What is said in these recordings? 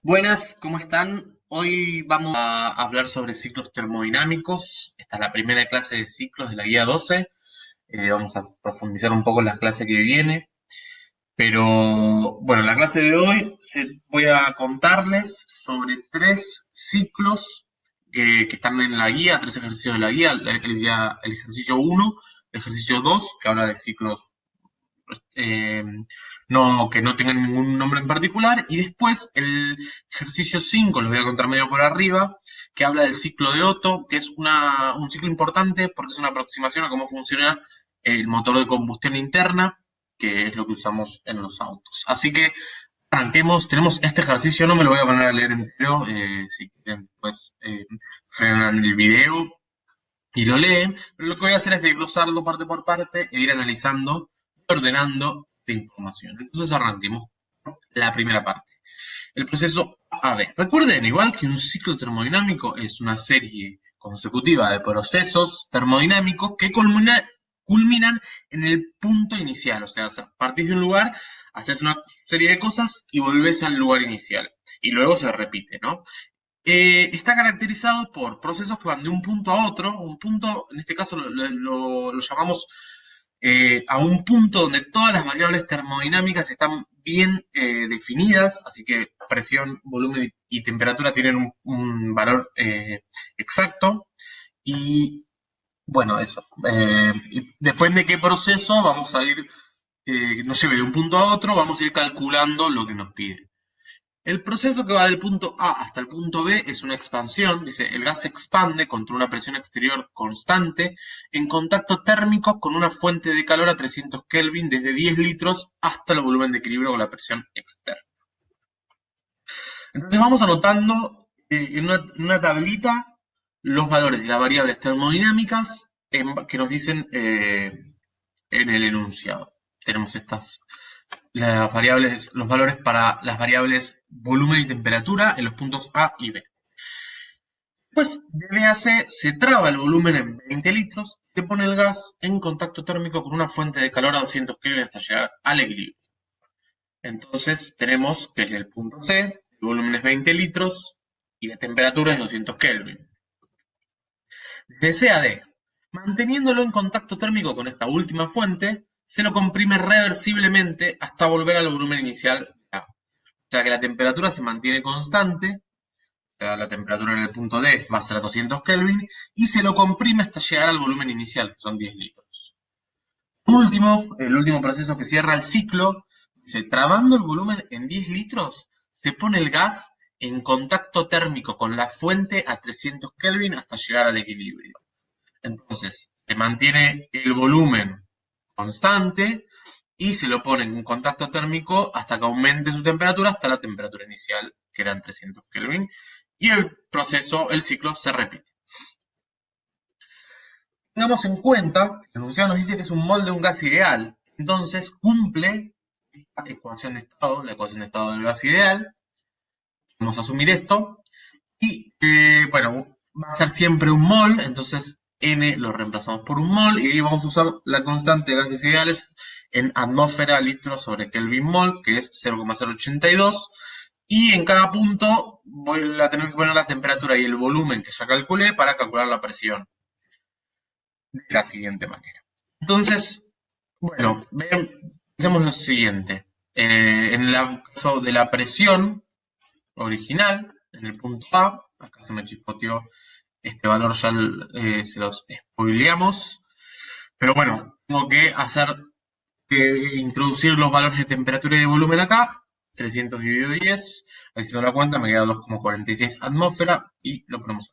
Buenas, ¿cómo están? Hoy vamos a hablar sobre ciclos termodinámicos. Esta es la primera clase de ciclos de la guía 12. Vamos a profundizar un poco en la clase que viene. Pero bueno, en la clase de hoy voy a contarles sobre tres ciclos que están en la guía, tres ejercicios de la guía. El ejercicio uno, el ejercicio 2, que habla de ciclos eh, que no tengan ningún nombre en particular. Y después el ejercicio 5 los voy a contar medio por arriba, que habla del ciclo de Otto, que es un ciclo importante porque es una aproximación a cómo funciona el motor de combustión interna, que es lo que usamos en los autos. Así que arranquemos, tenemos este ejercicio, no me lo voy a poner a leer entero, si quieren después frenan el video y lo leen, pero lo que voy a hacer es desglosarlo parte por parte e ir analizando y ordenando esta información. Entonces arranquemos la primera parte. El proceso AB. Recuerden, igual que un ciclo termodinámico es una serie consecutiva de procesos termodinámicos que culminan en el punto inicial. O sea, partís de un lugar, haces una serie de cosas y volvés al lugar inicial. Y luego se repite, ¿no? Está caracterizado por procesos que van de un punto a otro. Un punto, en este caso lo llamamos a un punto donde todas las variables termodinámicas están bien definidas, así que presión, volumen y temperatura tienen un valor exacto. Y bueno, eso. Y después de qué proceso vamos a ir, nos lleve de un punto a otro, vamos a ir calculando lo que nos pide. El proceso que va del punto A hasta el punto B es una expansión. Dice, el gas se expande contra una presión exterior constante en contacto térmico con una fuente de calor a 300 Kelvin desde 10 litros hasta el volumen de equilibrio con la presión externa. Entonces vamos anotando en una tablita los valores de las variables termodinámicas que nos dicen en el enunciado. Tenemos las variables, los valores para las variables volumen y temperatura en los puntos A y B. Después de B a C se traba el volumen en 20 litros y se pone el gas en contacto térmico con una fuente de calor a 200 Kelvin hasta llegar al equilibrio. Entonces tenemos que en el punto C el volumen es 20 litros y la temperatura es 200 Kelvin. De C a D, manteniéndolo en contacto térmico con esta última fuente, se lo comprime reversiblemente hasta volver al volumen inicial de A. O sea que la temperatura se mantiene constante, o sea, la temperatura en el punto D va a ser a 200 Kelvin, y se lo comprime hasta llegar al volumen inicial, que son 10 litros. El último proceso que cierra el ciclo, dice, trabando el volumen en 10 litros, se pone el gas en contacto térmico con la fuente a 300 Kelvin hasta llegar al equilibrio. Entonces, se mantiene el volumen constante y se lo pone en contacto térmico hasta que aumente su temperatura hasta la temperatura inicial, que eran 300 Kelvin, y el proceso, el ciclo se repite. Tengamos en cuenta, el enunciado nos dice que es un mol de un gas ideal, entonces cumple esta ecuación de estado, la ecuación de estado del gas ideal. Vamos a asumir esto, y bueno, va a ser siempre un mol, entonces N lo reemplazamos por un mol y vamos a usar la constante de gases ideales en atmósfera litro sobre Kelvin mol, que es 0,082. Y en cada punto voy a tener que poner la temperatura y el volumen que ya calculé para calcular la presión de la siguiente manera. Entonces, bueno, pensemos lo siguiente. En el caso de la presión original, en el punto A, acá se me chispoteó este valor, ya se los spoileamos. Pero bueno, tengo que introducir los valores de temperatura y de volumen acá. 300 dividido 10, haciendo la cuenta me queda 2,46 atmósfera y lo ponemos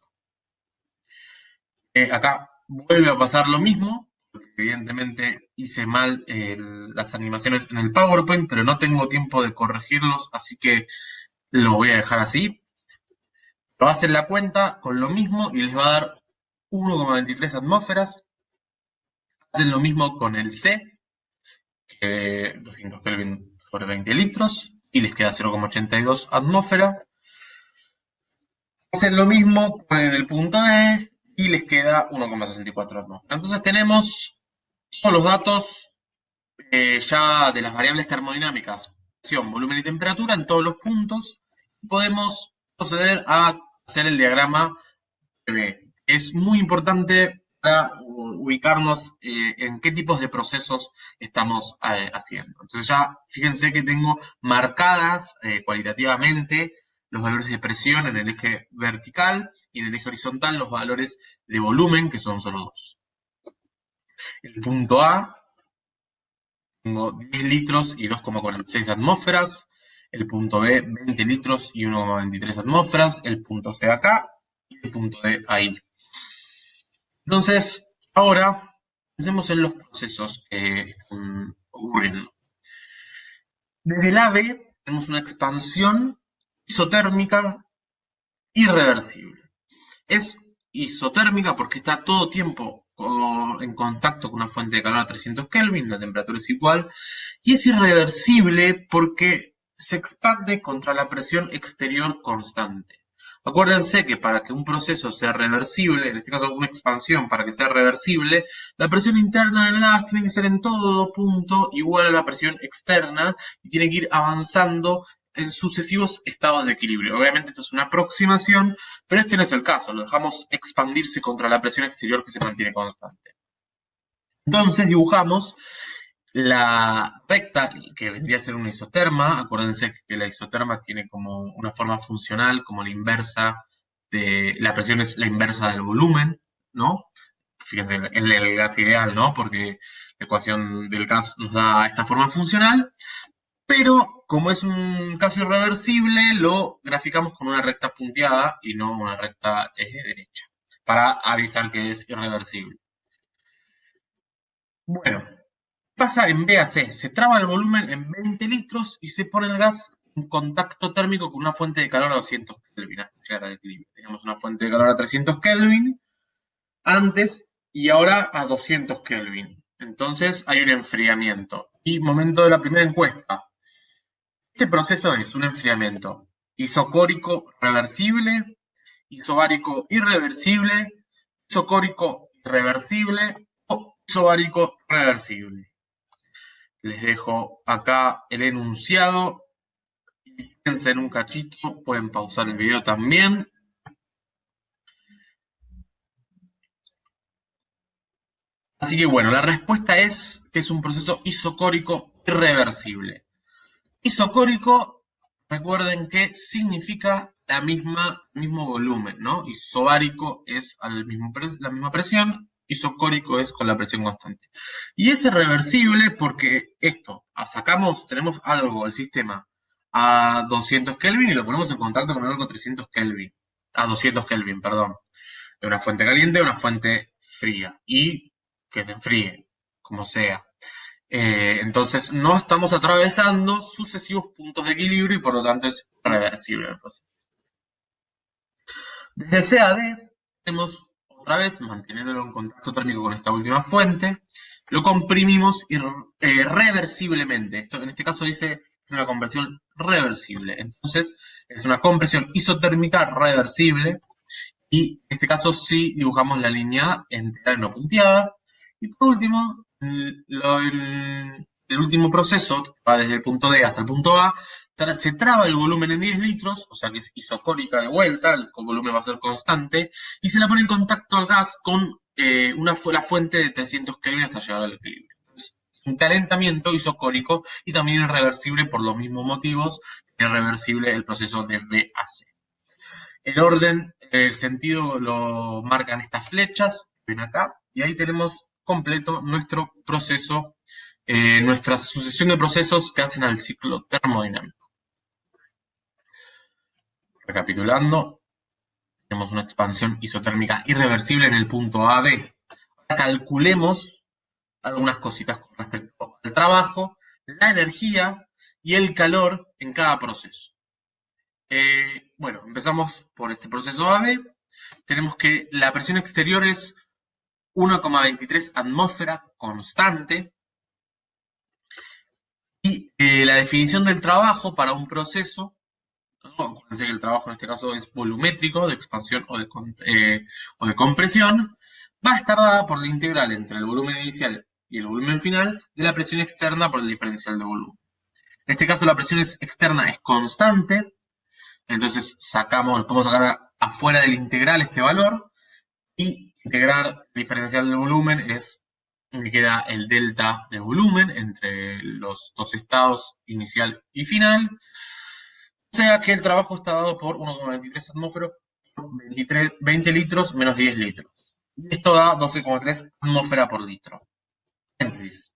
acá. Acá vuelve a pasar lo mismo, porque evidentemente hice mal las animaciones en el PowerPoint, pero no tengo tiempo de corregirlos, así que lo voy a dejar así. Lo hacen la cuenta con lo mismo y les va a dar 1,23 atmósferas. Hacen lo mismo con el C, que 200 Kelvin por 20 litros, y les queda 0,82 atmósfera. Hacen lo mismo con el punto D y les queda 1,64 atmósfera. Entonces tenemos todos los datos ya de las variables termodinámicas, presión, volumen y temperatura en todos los puntos. podemos proceder a hacer el diagrama PV. Es muy importante para ubicarnos en qué tipos de procesos estamos haciendo. Entonces ya fíjense que tengo marcadas cualitativamente los valores de presión en el eje vertical y en el eje horizontal los valores de volumen, que son solo dos. El punto A, tengo 10 litros y 2,46 atmósferas. El punto B, 20 litros y 1,23 atmósferas. El punto C acá y el punto D ahí. Entonces, ahora pensemos en los procesos que están ocurriendo. Desde el AB tenemos una expansión isotérmica irreversible. Es isotérmica porque está todo tiempo en contacto con una fuente de calor a 300 Kelvin, la temperatura es igual, y es irreversible porque se expande contra la presión exterior constante. Acuérdense que para que un proceso sea reversible, en este caso una expansión, para que sea reversible, la presión interna del gas tiene que ser en todo punto igual a la presión externa y tiene que ir avanzando en sucesivos estados de equilibrio. Obviamente esto es una aproximación, pero este no es el caso, lo dejamos expandirse contra la presión exterior que se mantiene constante. Entonces dibujamos la recta, que vendría a ser una isoterma. Acuérdense que la isoterma tiene como una forma funcional, como la inversa de la presión es la inversa del volumen, ¿no? Fíjense, en el gas ideal, ¿no? Porque la ecuación del gas nos da esta forma funcional, pero como es un caso irreversible, lo graficamos con una recta punteada y no una recta derecha, para avisar que es irreversible. Bueno, pasa en B a C, se traba el volumen en 20 litros y se pone el gas en contacto térmico con una fuente de calor a 200 Kelvin hasta llegar al equilibrio. Teníamos una fuente de calor a 300 Kelvin antes y ahora a 200 Kelvin. Entonces hay un enfriamiento. Y momento de la primera encuesta. Este proceso es un enfriamiento isocórico reversible, isobárico irreversible, isocórico irreversible o isobárico reversible. Les dejo acá el enunciado y piensen en un cachito, pueden pausar el video también. Así que bueno, la respuesta es que es un proceso isocórico irreversible. Isocórico, recuerden que significa mismo volumen, ¿no? Isobárico es la misma presión, isocórico es con la presión constante. Y es irreversible porque tenemos algo, el sistema, a 200 Kelvin y lo ponemos en contacto con algo a 300 Kelvin, a 200 Kelvin, perdón, de una fuente caliente a una fuente fría, y que se enfríe, como sea. Entonces no estamos atravesando sucesivos puntos de equilibrio y por lo tanto es reversible el proceso. Desde C a D tenemos otra vez, manteniéndolo en contacto térmico con esta última fuente, lo comprimimos reversiblemente. Esto en este caso dice que es una compresión reversible. Entonces es una compresión isotérmica reversible y en este caso sí dibujamos la línea entera y no punteada. Y por último, el último proceso, va desde el punto D hasta el punto A, se traba el volumen en 10 litros, o sea que es isocórica de vuelta, el volumen va a ser constante, y se la pone en contacto al gas con la fuente de 300 Kelvin hasta llegar al equilibrio. Es un calentamiento isocórico y también irreversible por los mismos motivos que es reversible el proceso de B a C. El orden, el sentido lo marcan estas flechas, ven acá, y ahí tenemos completo nuestro proceso, nuestra sucesión de procesos que hacen al ciclo termodinámico. Recapitulando, tenemos una expansión isotérmica irreversible en el punto A, B. Ahora calculemos algunas cositas con respecto al trabajo, la energía y el calor en cada proceso. Bueno, empezamos por este proceso AB. Tenemos que la presión exterior es 1,23 atmósfera constante. Y la definición del trabajo para un proceso, ¿no? Acuérdense que el trabajo en este caso es volumétrico, de expansión o de compresión, va a estar dada por la integral entre el volumen inicial y el volumen final de la presión externa por el diferencial de volumen. En este caso la presión externa es constante, Entonces podemos sacar afuera del integral este valor y integrar el diferencial del volumen me queda el delta de volumen entre los dos estados inicial y final. O sea que el trabajo está dado por 1,23 atmósferas por 20 litros menos 10 litros. Y esto da 12,3 atmósfera por litro. Paréntesis.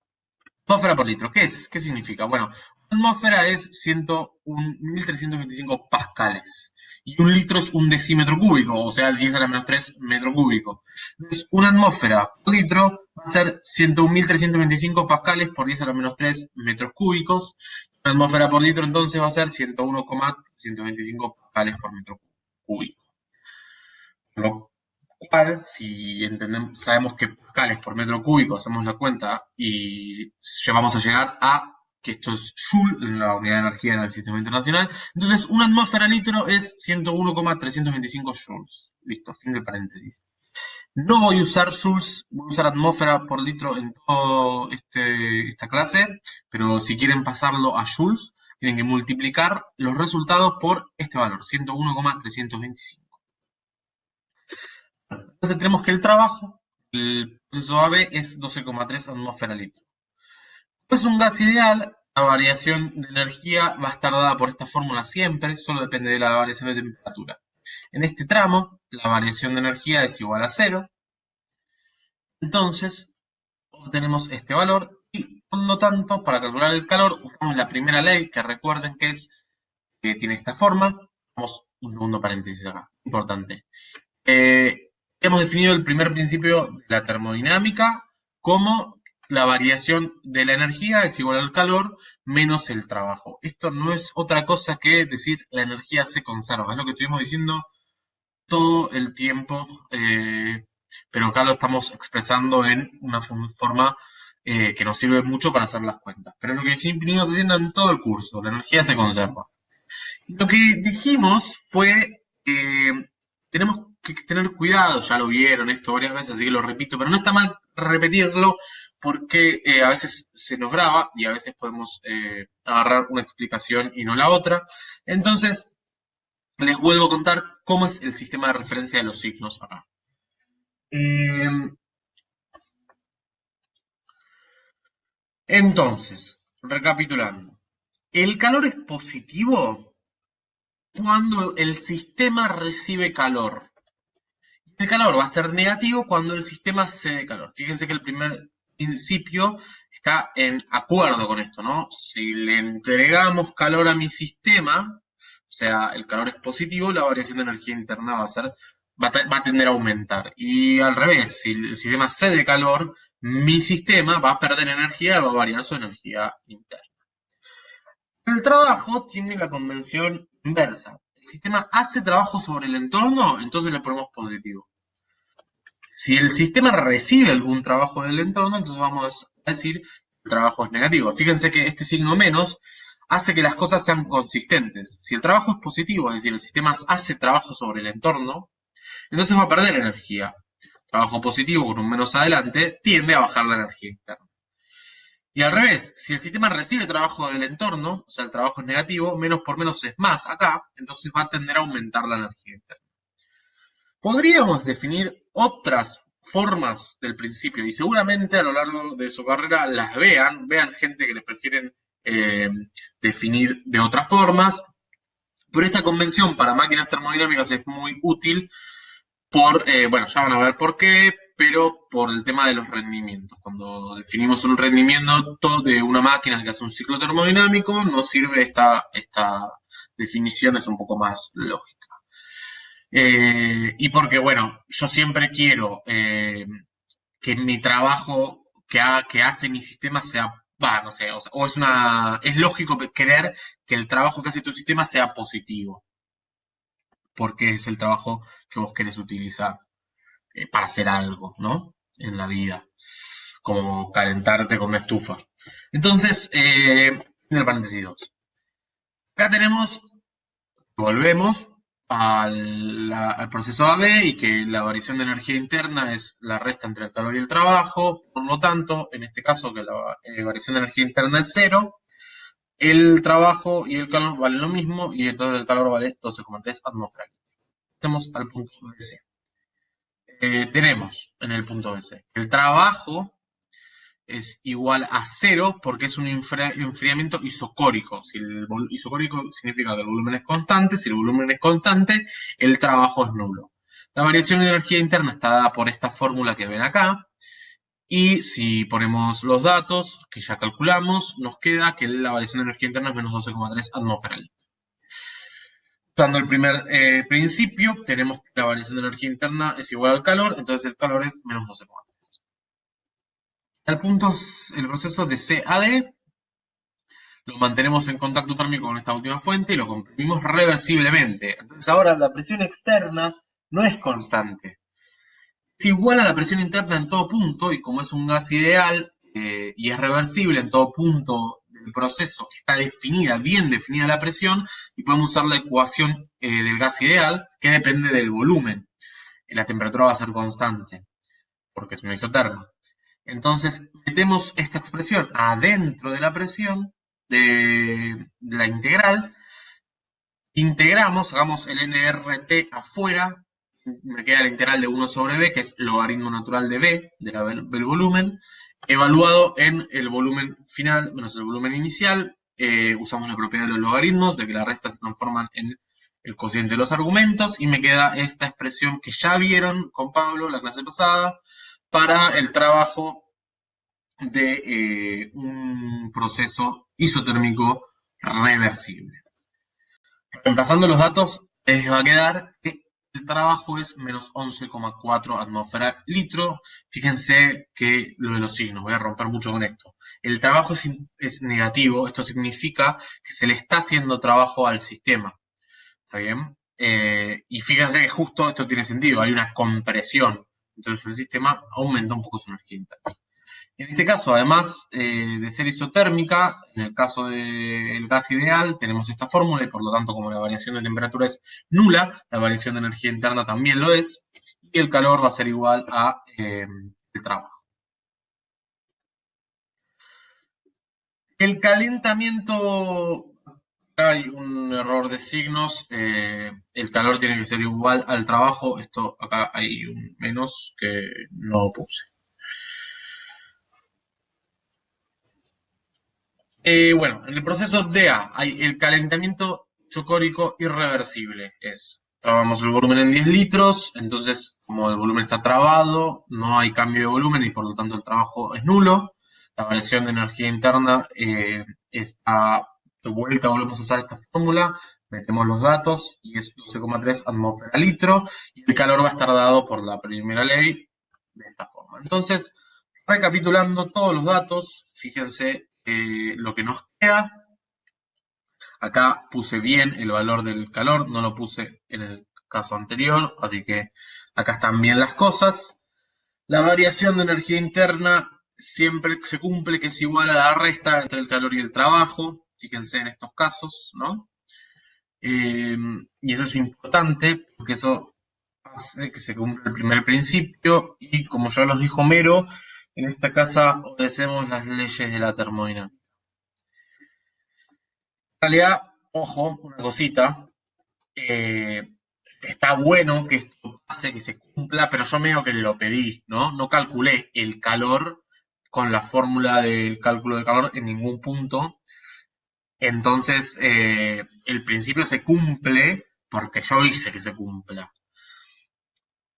Atmósfera por litro. ¿Qué es? ¿Qué significa? Bueno, una atmósfera es 101.325 pascales. Y un litro es un decímetro cúbico, o sea, 10 a la menos 3 metro cúbico. Entonces, una atmósfera por litro va a ser 101.325 pascales por 10 a la menos 3 metros cúbicos. Una atmósfera por litro entonces va a ser 101,125 pascales por metro cúbico. Lo cual, si entendemos, sabemos que pascales por metro cúbico, hacemos la cuenta y vamos a llegar a que esto es Joule, la unidad de energía en el sistema internacional. Entonces, una atmósfera litro es 101,325 joules. Listo, fin de paréntesis. No voy a usar joules, voy a usar atmósfera por litro en toda esta clase, pero si quieren pasarlo a joules, tienen que multiplicar los resultados por este valor, 101,325. Entonces tenemos que el trabajo, el proceso AB es 12,3 atmósfera litro. Es un gas ideal, la variación de energía va a estar dada por esta fórmula siempre, solo depende de la variación de temperatura. En este tramo, la variación de energía es igual a 0, entonces obtenemos este valor y por lo tanto, para calcular el calor, usamos la primera ley, que recuerden que tiene esta forma. Vamos un segundo paréntesis acá, importante. Hemos definido el primer principio de la termodinámica como la variación de la energía es igual al calor menos el trabajo. Esto no es otra cosa que decir la energía se conserva. Es lo que estuvimos diciendo todo el tiempo, pero acá lo estamos expresando en una forma que nos sirve mucho para hacer las cuentas. Pero lo que venimos haciendo en todo el curso, la energía se conserva. Lo que dijimos fue, tenemos que tener cuidado, ya lo vieron esto varias veces, así que lo repito, pero no está mal repetirlo porque a veces se nos graba y a veces podemos agarrar una explicación y no la otra. Entonces, les vuelvo a contar cómo es el sistema de referencia de los ciclos acá. Entonces, recapitulando, el calor es positivo cuando el sistema recibe calor. El calor va a ser negativo cuando el sistema cede calor. Fíjense que el primer principio está en acuerdo con esto, ¿no? Si le entregamos calor a mi sistema, o sea, el calor es positivo, la variación de energía interna va a tender a aumentar. Y al revés, si el sistema cede calor, mi sistema va a perder energía, va a variar su energía interna. El trabajo tiene la convención inversa. El sistema hace trabajo sobre el entorno, entonces le ponemos positivo. Si el sistema recibe algún trabajo del entorno, entonces vamos a decir que el trabajo es negativo. Fíjense que este signo menos hace que las cosas sean consistentes. Si el trabajo es positivo, es decir, el sistema hace trabajo sobre el entorno, entonces va a perder energía. Trabajo positivo con un menos adelante tiende a bajar la energía interna. Y al revés, si el sistema recibe trabajo del entorno, o sea, el trabajo es negativo, menos por menos es más acá, entonces va a tender a aumentar la energía interna. Podríamos definir otras formas del principio y seguramente a lo largo de su carrera las vean gente que les prefieren definir de otras formas, pero esta convención para máquinas termodinámicas es muy útil bueno, ya van a ver por qué, pero por el tema de los rendimientos. Cuando definimos un rendimiento de una máquina que hace un ciclo termodinámico, nos sirve esta definición, es un poco más lógica. Y porque, bueno, yo siempre quiero que mi trabajo que hace mi sistema sea, no sé, o es lógico querer que el trabajo que hace tu sistema sea positivo, porque es el trabajo que vos querés utilizar para hacer algo, ¿no? En la vida, como calentarte con una estufa. Entonces, en el paréntesis 2. Acá volvemos al proceso AB y que la variación de energía interna es la resta entre el calor y el trabajo. Por lo tanto, en este caso que la variación de energía interna es 0, el trabajo y el calor valen lo mismo y entonces el calor vale 12,3 atmósferas. Pasemos al punto BC. Tenemos en el punto BC el trabajo es igual a cero porque es un enfriamiento isocórico. Si isocórico significa que el volumen es constante, si el volumen es constante, el trabajo es nulo. La variación de energía interna está dada por esta fórmula que ven acá. Y si ponemos los datos que ya calculamos, nos queda que la variación de energía interna es menos 12,3 atmósferas. Usando el primer principio, tenemos que la variación de energía interna es igual al calor, entonces el calor es menos 12,3. El punto es el proceso de CAD, lo mantenemos en contacto térmico con esta última fuente y lo comprimimos reversiblemente. Entonces ahora la presión externa no es constante. Es igual a la presión interna en todo punto y como es un gas ideal y es reversible en todo punto del proceso, está definida, bien definida la presión y podemos usar la ecuación del gas ideal que depende del volumen. La temperatura va a ser constante porque es una isoterma. Entonces metemos esta expresión adentro de la presión de la integral, integramos, hagamos el nRT afuera, me queda la integral de 1 sobre b, que es logaritmo natural de b, del volumen, evaluado en el volumen final menos el volumen inicial. Usamos la propiedad de los logaritmos, de que las restas se transforman en el cociente de los argumentos, y me queda esta expresión que ya vieron con Pablo la clase pasada, para el trabajo de un proceso isotérmico reversible. Reemplazando los datos, les va a quedar que el trabajo es menos 11,4 atmósfera litro. Fíjense que lo de los signos, voy a romper mucho con esto. El trabajo es negativo, esto significa que se le está haciendo trabajo al sistema. ¿Está bien? Y fíjense que justo esto tiene sentido, hay una compresión. Entonces el sistema aumenta un poco su energía interna. En este caso, además de ser isotérmica, en el caso del gas ideal, tenemos esta fórmula y por lo tanto, como la variación de temperatura es nula, la variación de energía interna también lo es, y el calor va a ser igual a el trabajo. El calentamiento, hay un error de signos, el calor tiene que ser igual al trabajo, esto acá hay un menos que no puse. Bueno, en el proceso DA hay el calentamiento isocórico irreversible. Trabamos el volumen en 10 litros, entonces como el volumen está trabado, no hay cambio de volumen y por lo tanto el trabajo es nulo. La variación de energía interna está de vuelta, volvemos a usar esta fórmula, metemos los datos y es 12,3 atmósfera litro y el calor va a estar dado por la primera ley de esta forma. Entonces, recapitulando todos los datos, fíjense lo que nos queda. Acá puse bien el valor del calor, no lo puse en el caso anterior, así que acá están bien las cosas. La variación de energía interna siempre se cumple, que es igual a la resta entre el calor y el trabajo. Fíjense en estos casos, ¿no? Y eso es importante porque eso hace que se cumpla el primer principio y como ya nos dijo Homero, en esta casa obedecemos las leyes de la termodinámica. En realidad, ojo, una cosita, eh, está bueno que esto pase, que se cumpla, pero yo medio que lo pedí, ¿no? No calculé el calor con la fórmula del cálculo del calor en ningún punto. Entonces, el principio se cumple porque yo hice que se cumpla.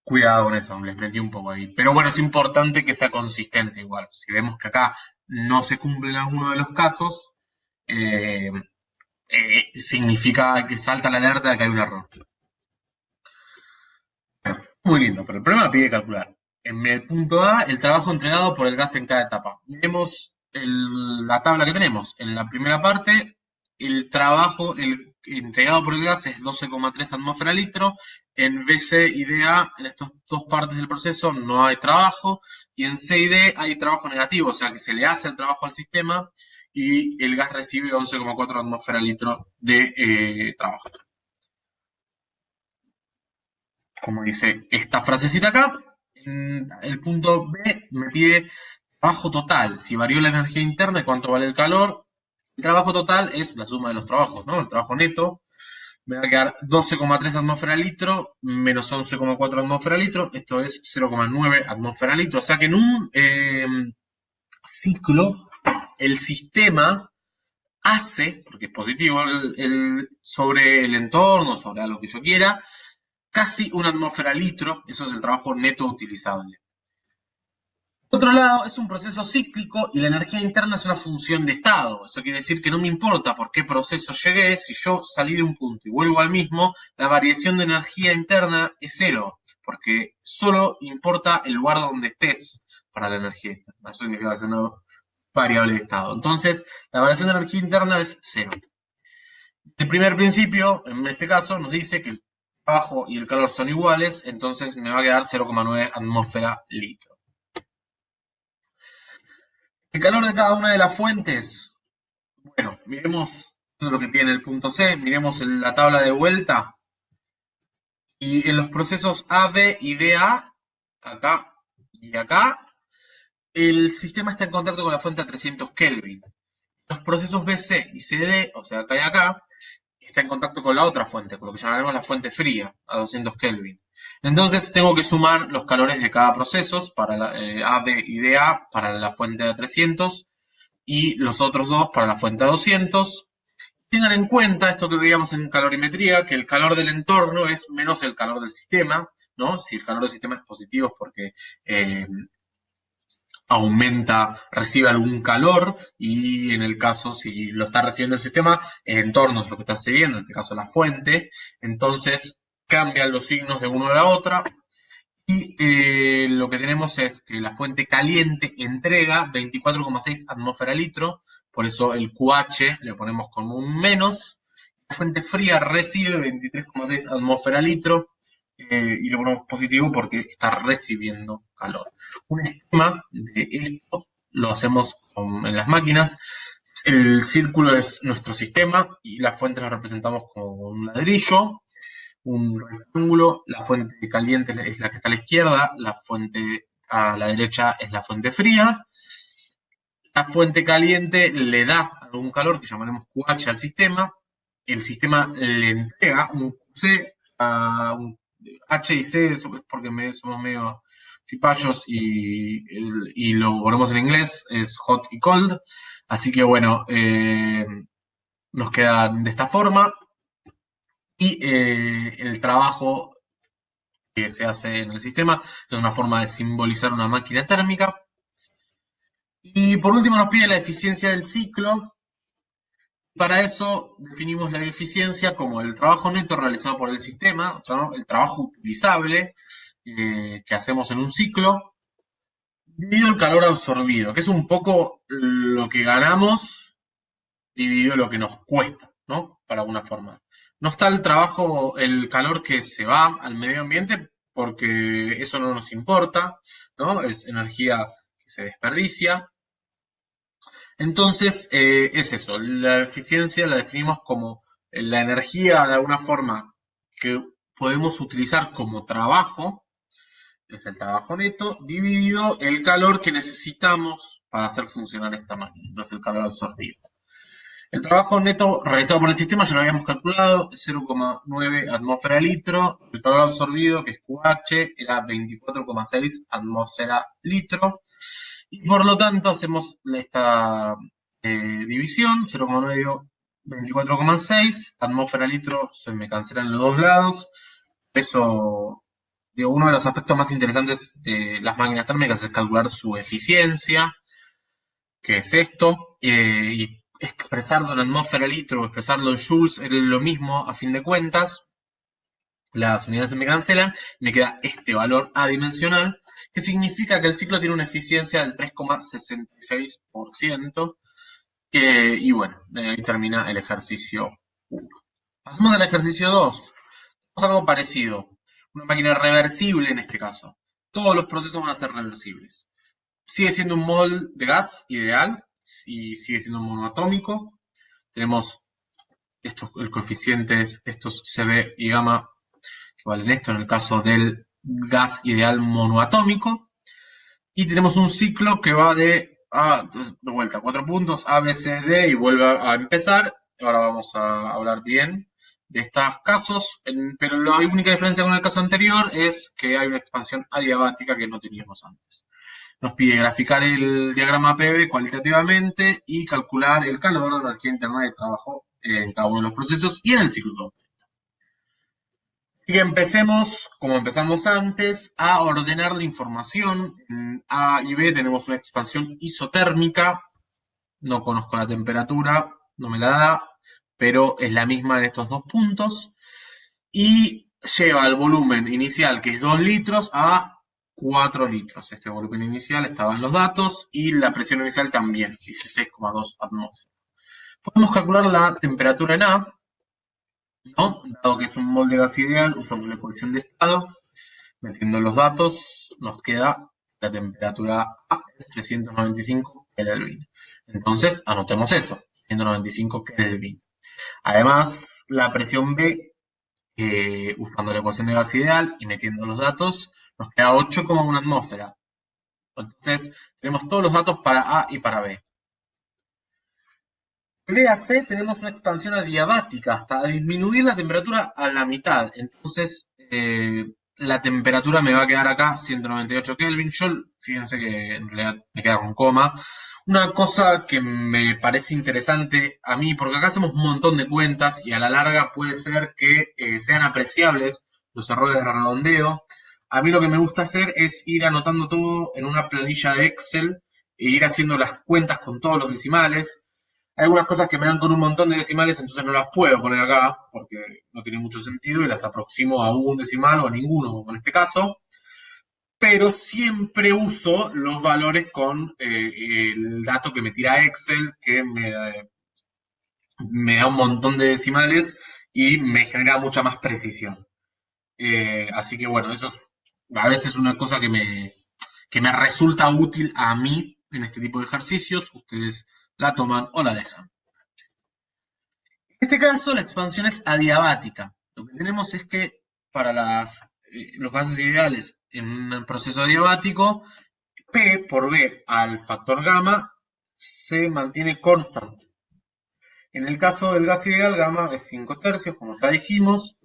Cuidado con eso, les metí un poco ahí. Pero bueno, es importante que sea consistente igual. Si vemos que acá no se cumple en alguno de los casos, eh, significa que salta la alerta de que hay un error. Bueno, muy lindo, pero el problema pide calcular. En el punto A, el trabajo entregado por el gas en cada etapa. Vemos la tabla que tenemos. En la primera parte, el trabajo entregado por el gas es 12,3 atmósfera litro. En B, C y D, A, en estas dos partes del proceso, no hay trabajo. Y en C y D hay trabajo negativo, o sea que se le hace el trabajo al sistema y el gas recibe 11,4 atmósfera litro de trabajo. Como dice esta frasecita acá, en el punto B me pide trabajo total, si varió la energía interna y cuánto vale el calor. El trabajo total es la suma de los trabajos, ¿no? El trabajo neto me va a quedar 12,3 atmósfera litro menos 11,4 atmósfera litro. Esto es 0,9 atmósfera litro. O sea que en un ciclo el sistema hace, porque es positivo, sobre el entorno, sobre algo que yo quiera, casi una atmósfera litro. Eso es el trabajo neto utilizable. Por otro lado, es un proceso cíclico y la energía interna es una función de estado. Eso quiere decir que no me importa por qué proceso llegué, si yo salí de un punto y vuelvo al mismo, la variación de energía interna es cero, porque solo importa el lugar donde estés para la energía interna. Eso significa que es una variable de estado. Entonces, la variación de energía interna es cero. El primer principio, en este caso, nos dice que el trabajo y el calor son iguales, entonces me va a quedar 0,9 atmósfera litro. El calor de cada una de las fuentes. Bueno, miremos lo que tiene el punto C, miremos la tabla de vuelta. Y en los procesos A, B y DA, acá y acá, el sistema está en contacto con la fuente a 300 Kelvin. Los procesos B, C y CD, o sea, acá y acá, está en contacto con la otra fuente, con lo que llamaremos la fuente fría, a 200 Kelvin. Entonces tengo que sumar los calores de cada proceso, para la, A, B y DA, para la fuente a 300, y los otros dos para la fuente a 200. Tengan en cuenta esto que veíamos en calorimetría, que el calor del entorno es menos el calor del sistema, ¿no? Si el calor del sistema es positivo es porque aumenta, recibe algún calor, y en el caso, si lo está recibiendo el sistema, el entorno es lo que está recibiendo, en este caso la fuente, entonces cambian los signos de uno a la otra, y lo que tenemos es que la fuente caliente entrega 24,6 atmósfera litro, por eso el QH le ponemos como un menos. La fuente fría recibe 23,6 atmósfera litro y le ponemos positivo porque está recibiendo calor. Un esquema de esto lo hacemos en las máquinas. El círculo es nuestro sistema y la fuente la representamos como un ladrillo, un rectángulo, la fuente caliente es la que está a la izquierda, la fuente a la derecha es la fuente fría. La fuente caliente le da algún calor que llamaremos QH al sistema, el sistema le entrega un QC a un H y C, eso es porque somos medio cipayos y lo ponemos en inglés, es hot y cold, así que bueno, nos quedan de esta forma. Y el trabajo que se hace en el sistema es una forma de simbolizar una máquina térmica. Y por último nos pide la eficiencia del ciclo. Para eso definimos la eficiencia como el trabajo neto realizado por el sistema, o sea, ¿no? El trabajo utilizable que hacemos en un ciclo, dividido el calor absorbido, que es un poco lo que ganamos dividido lo que nos cuesta, ¿no? Para alguna forma. No está el trabajo, el calor que se va al medio ambiente, porque eso no nos importa, ¿no? Es energía que se desperdicia. Entonces, es eso, la eficiencia la definimos como la energía de alguna forma que podemos utilizar como trabajo, es el trabajo neto, dividido el calor que necesitamos para hacer funcionar esta máquina, entonces el calor absorbido. El trabajo neto realizado por el sistema ya lo habíamos calculado, 0,9 atmósfera litro. El calor absorbido, que es QH, era 24,6 atmósfera litro. Y por lo tanto hacemos esta división, 0,9, 24,6 atmósfera litro, se me cancelan los dos lados. Eso, digo, uno de los aspectos más interesantes de las máquinas térmicas es calcular su eficiencia, que es esto, y expresarlo en atmósfera litro o expresarlo en joules es lo mismo a fin de cuentas. Las unidades se me cancelan, me queda este valor adimensional, que significa que el ciclo tiene una eficiencia del 3,66%. Y bueno, ahí termina el ejercicio 1. Pasamos al ejercicio 2. Es algo parecido. Una máquina reversible en este caso. Todos los procesos van a ser reversibles. Sigue siendo un mol de gas ideal y sigue siendo un monoatómico. Tenemos estos coeficientes, estos CB y gamma, que valen esto en el caso del gas ideal monoatómico. Y tenemos un ciclo que va de de vuelta, 4 puntos, A, B, C, D, y vuelve a empezar. Ahora vamos a hablar bien de estos casos, pero la única diferencia con el caso anterior es que hay una expansión adiabática que no teníamos antes. Nos pide graficar el diagrama PV cualitativamente y calcular el calor, la energía interna de trabajo en cada uno de los procesos y en el ciclo. Y empecemos, como empezamos antes, a ordenar la información. En A y B tenemos una expansión isotérmica. No conozco la temperatura, no me la da, pero es la misma en estos dos puntos. Y lleva el volumen inicial, que es 2 litros, a 4 litros. Este volumen inicial estaba en los datos y la presión inicial también, 16,2 atmósferas. Podemos calcular la temperatura en A, ¿no? Dado que es un molde gas ideal, usamos la ecuación de estado. Metiendo los datos, nos queda la temperatura A es 395 Kelvin. Entonces, anotemos eso, 195 Kelvin. Además, la presión B, usando la ecuación de gas ideal y metiendo los datos, nos queda 8,1 atmósfera. Entonces, tenemos todos los datos para A y para B. De a C tenemos una expansión adiabática hasta disminuir la temperatura a la mitad. Entonces, la temperatura me va a quedar acá 198 Kelvin. Yo, fíjense que en realidad me queda con coma. Una cosa que me parece interesante a mí, porque acá hacemos un montón de cuentas y a la larga puede ser que sean apreciables los errores de redondeo. A mí lo que me gusta hacer es ir anotando todo en una planilla de Excel e ir haciendo las cuentas con todos los decimales. Hay algunas cosas que me dan con un montón de decimales, entonces no las puedo poner acá porque no tiene mucho sentido y las aproximo a un decimal o a ninguno, como en este caso. Pero siempre uso los valores con el dato que me tira Excel, que me da un montón de decimales y me genera mucha más precisión. Así que bueno, eso es a veces una cosa que me resulta útil a mí en este tipo de ejercicios. Ustedes la toman o la dejan. En este caso, la expansión es adiabática. Lo que tenemos es que para los gases ideales en un proceso adiabático, P por B al factor gamma se mantiene constante. En el caso del gas ideal, gamma es 5 tercios, como ya dijimos,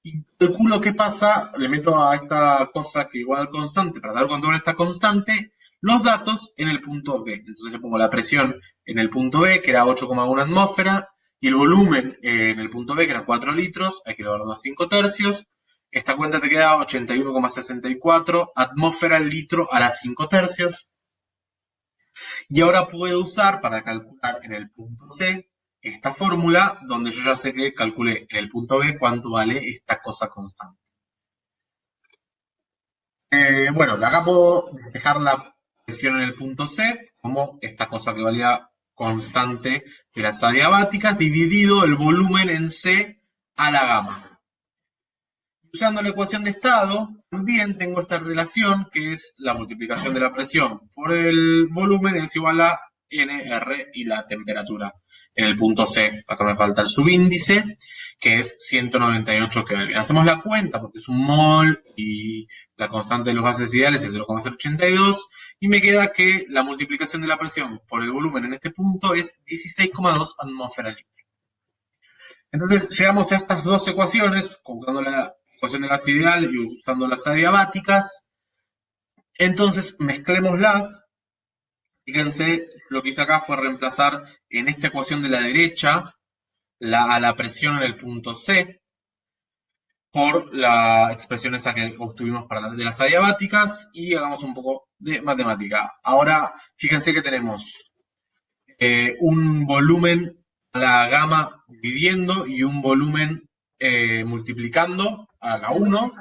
y calculo qué pasa, le meto a esta cosa que igual constante, para dar control a esta constante, los datos en el punto B. Entonces le pongo la presión en el punto B, que era 8,1 atmósfera, y el volumen en el punto B, que era 4 litros, hay que elevarlo a 5 tercios. Esta cuenta te queda 81,64 atmósfera al litro a las 5 tercios. Y ahora puedo usar para calcular en el punto C esta fórmula, donde yo ya sé que calculé en el punto B cuánto vale esta cosa constante. Bueno, acá puedo dejar la presión en el punto C como esta cosa que valía constante de las adiabáticas, dividido el volumen en C a la gamma. Usando la ecuación de estado, también tengo esta relación que es la multiplicación de la presión por el volumen es igual a NR y la temperatura en el punto C. Acá me falta el subíndice, que es 198 Kelvin. Hacemos la cuenta porque es un mol y la constante de los gases ideales es 0,082 y me queda que la multiplicación de la presión por el volumen en este punto es 16,2 atmósfera litro. Entonces llegamos a estas dos ecuaciones, contando la ecuación de gas ideal y usando las adiabáticas. Entonces mezclémoslas. Fíjense, lo que hice acá fue reemplazar en esta ecuación de la derecha a la presión en el punto C por la expresión esa que obtuvimos para de las adiabáticas y hagamos un poco de matemática. Ahora, fíjense que tenemos un volumen a la gamma dividiendo y un volumen multiplicando a la 1.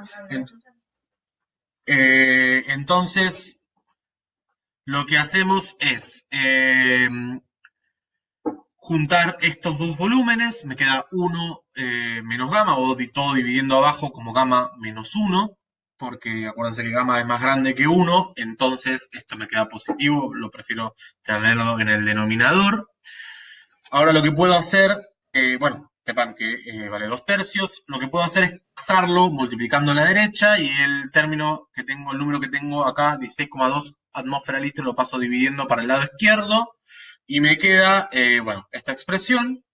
Entonces, lo que hacemos es juntar estos dos volúmenes, me queda 1 menos gamma, o todo dividiendo abajo como gamma menos 1, porque acuérdense que gamma es más grande que 1, entonces esto me queda positivo, lo prefiero tenerlo en el denominador. Ahora lo que puedo hacer, bueno, sepan que vale 2 tercios. Lo que puedo hacer es pasarlo multiplicando a la derecha y el término que tengo, el número que tengo acá, 16,2 atmósfera litro, lo paso dividiendo para el lado izquierdo y me queda, bueno, esta expresión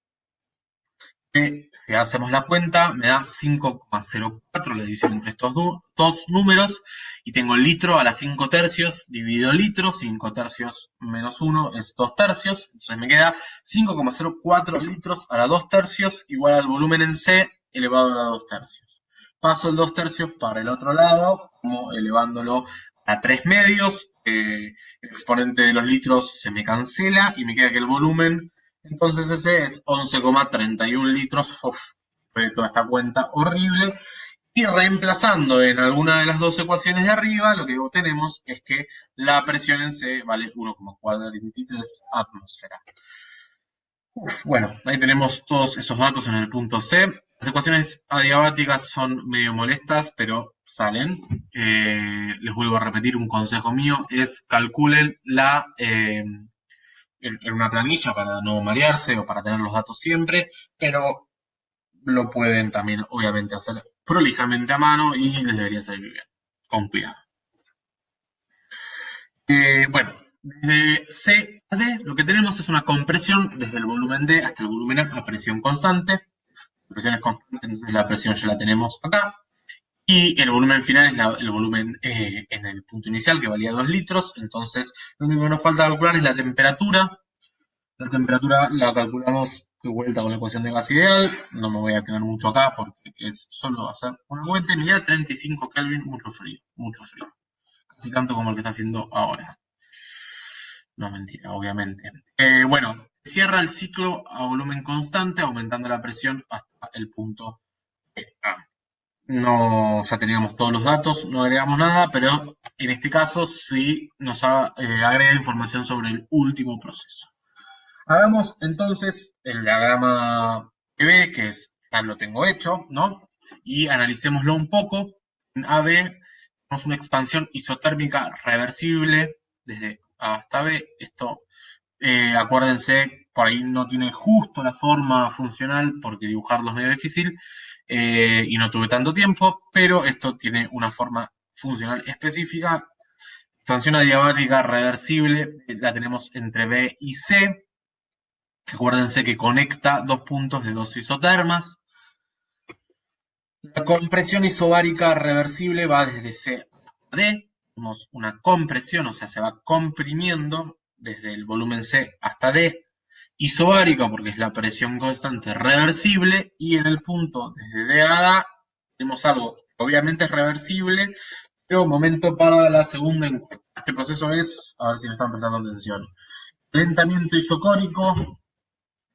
que, si hacemos la cuenta, me da 5,04 la división entre estos dos números, y tengo el litro a la 5 tercios dividido litro, 5 tercios menos 1 es 2 tercios, entonces me queda 5,04 litros a la 2 tercios igual al volumen en C elevado a la 2 tercios. Paso el 2 tercios para el otro lado, como elevándolo a 3 medios, el exponente de los litros se me cancela y me queda que el volumen entonces ese es 11,31 litros. Uf, fue toda esta cuenta horrible. Y reemplazando en alguna de las dos ecuaciones de arriba, lo que obtenemos es que la presión en C vale 1,43 atmósfera. Bueno, ahí tenemos todos esos datos en el punto C. Las ecuaciones adiabáticas son medio molestas, pero salen. Les vuelvo a repetir un consejo mío, es calculen en una planilla para no marearse o para tener los datos siempre, pero lo pueden también obviamente hacer prolijamente a mano y les debería salir bien, con cuidado. Bueno, desde C a D lo que tenemos es una compresión desde el volumen D hasta el volumen A a presión constante. La presión es constante, entonces la presión ya la tenemos acá. Y el volumen final es el volumen en el punto inicial, que valía 2 litros. Entonces, lo único que nos falta calcular es la temperatura. La temperatura la calculamos de vuelta con la ecuación de gas ideal. No me voy a tener mucho acá porque es solo hacer una cuenta. Me da 35 Kelvin, mucho frío, mucho frío. Casi tanto como el que está haciendo ahora. No, mentira, obviamente. Bueno, cierra el ciclo a volumen constante, aumentando la presión hasta el punto A. No, ya teníamos todos los datos, no agregamos nada, pero en este caso sí nos agrega información sobre el último proceso. Hagamos entonces el diagrama que ve, que ya lo tengo hecho, ¿no? Y analicémoslo un poco. En AB tenemos una expansión isotérmica reversible desde A hasta B. Esto, acuérdense, por ahí no tiene justo la forma funcional porque dibujarlo es medio difícil y no tuve tanto tiempo, pero esto tiene una forma funcional específica. Expansión adiabática reversible la tenemos entre B y C. Acuérdense que conecta dos puntos de dos isotermas. La compresión isobárica reversible va desde C a D. Tenemos una compresión, o sea, se va comprimiendo desde el volumen C hasta D. Isobárica, porque es la presión constante reversible. Y en el punto desde D a A tenemos algo que obviamente es reversible, pero momento para la segunda encuesta. Este proceso es, a ver si me están prestando atención, calentamiento isocórico,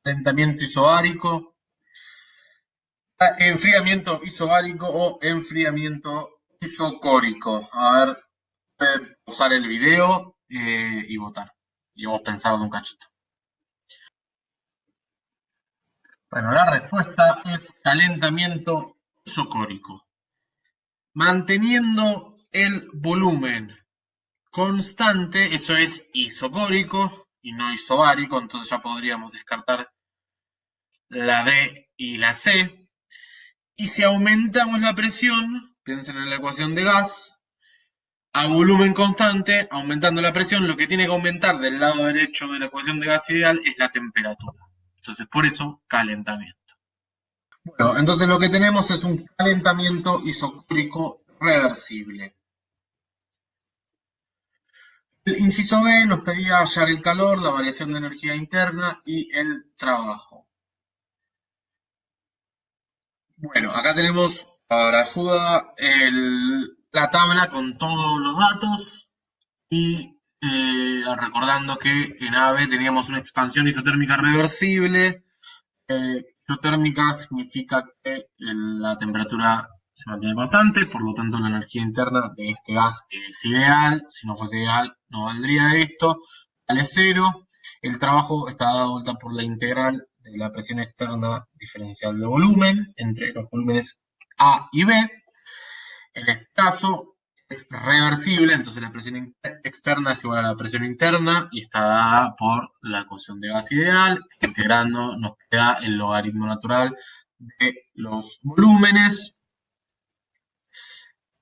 calentamiento isobárico, enfriamiento isobárico o enfriamiento isocórico. A ver, pueden pausar el video y votar. Y vamos a pensar un cachito. Bueno, la respuesta es calentamiento isocórico. Manteniendo el volumen constante, eso es isocórico y no isobárico, entonces ya podríamos descartar la D y la C. Y si aumentamos la presión, piensen en la ecuación de gas, a volumen constante, aumentando la presión, lo que tiene que aumentar del lado derecho de la ecuación de gas ideal es la temperatura. Entonces, por eso, calentamiento. Bueno, entonces lo que tenemos es un calentamiento isocórico reversible. El inciso B nos pedía hallar el calor, la variación de energía interna y el trabajo. Bueno, acá tenemos para ayuda la tabla con todos los datos y recordando que en AB teníamos una expansión isotérmica reversible. Isotérmica significa que la temperatura se mantiene constante, por lo tanto la energía interna de este gas es ideal. Si no fuese ideal no valdría esto, vale cero. El trabajo está dado vuelta por la integral de la presión externa diferencial de volumen entre los volúmenes A y B. En este caso, es reversible, entonces la presión externa es igual a la presión interna y está dada por la ecuación de gas ideal. Integrando nos queda el logaritmo natural de los volúmenes.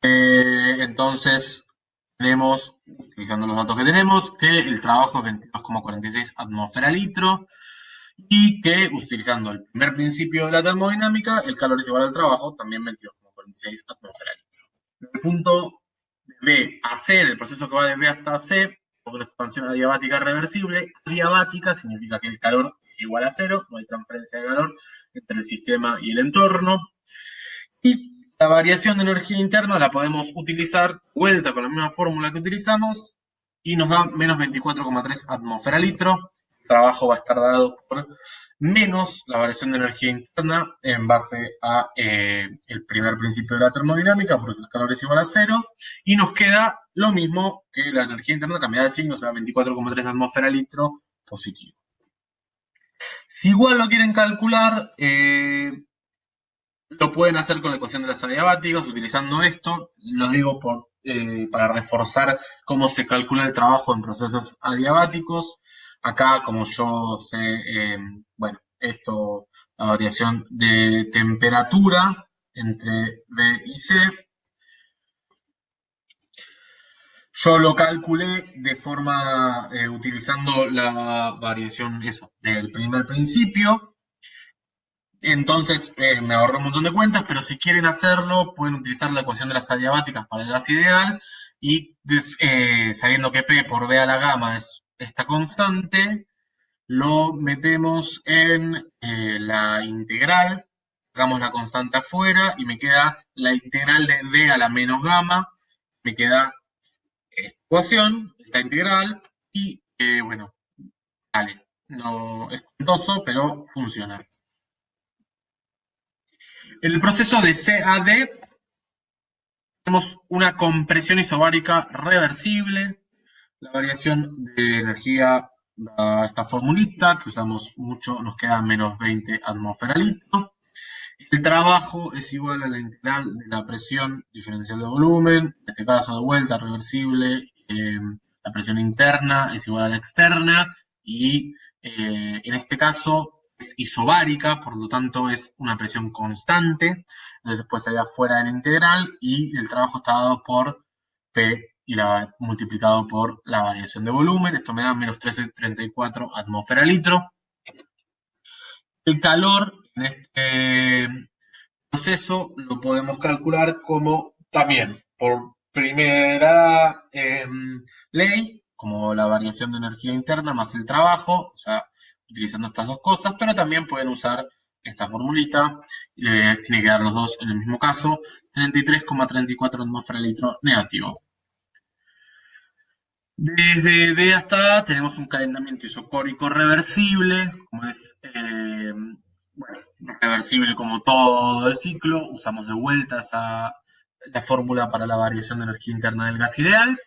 Entonces tenemos, utilizando los datos que tenemos, que el trabajo es 22,46 atmósfera litro y que utilizando el primer principio de la termodinámica, el calor es igual al trabajo, también 22,46 atmósfera litro. El punto de B a C, del proceso que va de B hasta C, por una expansión adiabática reversible. Adiabática significa que el calor es igual a cero, no hay transferencia de calor entre el sistema y el entorno. Y la variación de energía interna la podemos utilizar vuelta con la misma fórmula que utilizamos y nos da menos 24,3 atmósfera litro. El trabajo va a estar dado por menos la variación de energía interna en base a el primer principio de la termodinámica, porque el calor es igual a cero, y nos queda lo mismo que la energía interna cambiada de signo, o sea, 24,3 atmósfera litro positivo. Si igual lo quieren calcular, lo pueden hacer con la ecuación de las adiabáticas, utilizando esto. Lo digo para reforzar cómo se calcula el trabajo en procesos adiabáticos. Acá, como yo sé, bueno, esto, la variación de temperatura entre B y C, yo lo calculé de forma, utilizando la variación, eso, del primer principio. Entonces me ahorré un montón de cuentas, pero si quieren hacerlo, pueden utilizar la ecuación de las adiabáticas para el gas ideal y sabiendo que P por B a la gamma es esta constante, lo metemos en la integral, sacamos la constante afuera y me queda la integral de D a la menos gamma, me queda esta ecuación, esta integral y bueno, vale, no es contoso, pero funciona. En el proceso de CAD tenemos una compresión isobárica reversible. La variación de energía da esta formulita que usamos mucho, nos queda menos 20 atmósfera litro. El trabajo es igual a la integral de la presión diferencial de volumen, en este caso de vuelta reversible, la presión interna es igual a la externa y en este caso es isobárica, por lo tanto es una presión constante, entonces después sería fuera de la integral y el trabajo está dado por P y multiplicado por la variación de volumen, esto me da menos 13,34 atmósfera litro. El calor en este proceso lo podemos calcular como también por primera ley, como la variación de energía interna más el trabajo, o sea, utilizando estas dos cosas, pero también pueden usar esta formulita, tiene que dar los dos en el mismo caso, 33,34 atmósfera litro negativo. Desde D hasta A tenemos un calentamiento isocórico reversible, como es bueno, reversible como todo el ciclo. Usamos de vuelta la fórmula para la variación de energía interna del gas ideal.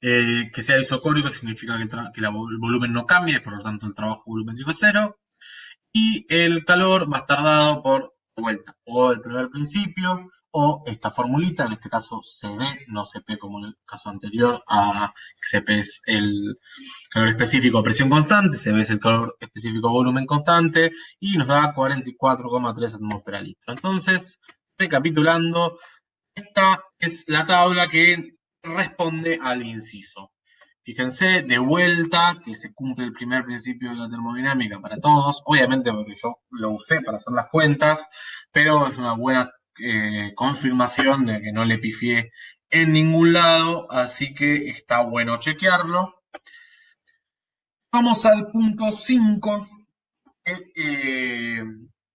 Que sea isocórico significa que el volumen no cambia, por lo tanto el trabajo volumétrico es cero. Y el calor va a estar dado por vuelta, o el primer principio, o esta formulita, en este caso CB, no CP como en el caso anterior, a CP es el calor específico a presión constante, CB es el calor específico a volumen constante, y nos da 44,3 atmósfera litro. Entonces, recapitulando, esta es la tabla que responde al inciso. Fíjense, de vuelta, que se cumple el primer principio de la termodinámica para todos, obviamente porque yo lo usé para hacer las cuentas, pero es una buena confirmación de que no le pifié en ningún lado, así que está bueno chequearlo. Vamos al punto 5, que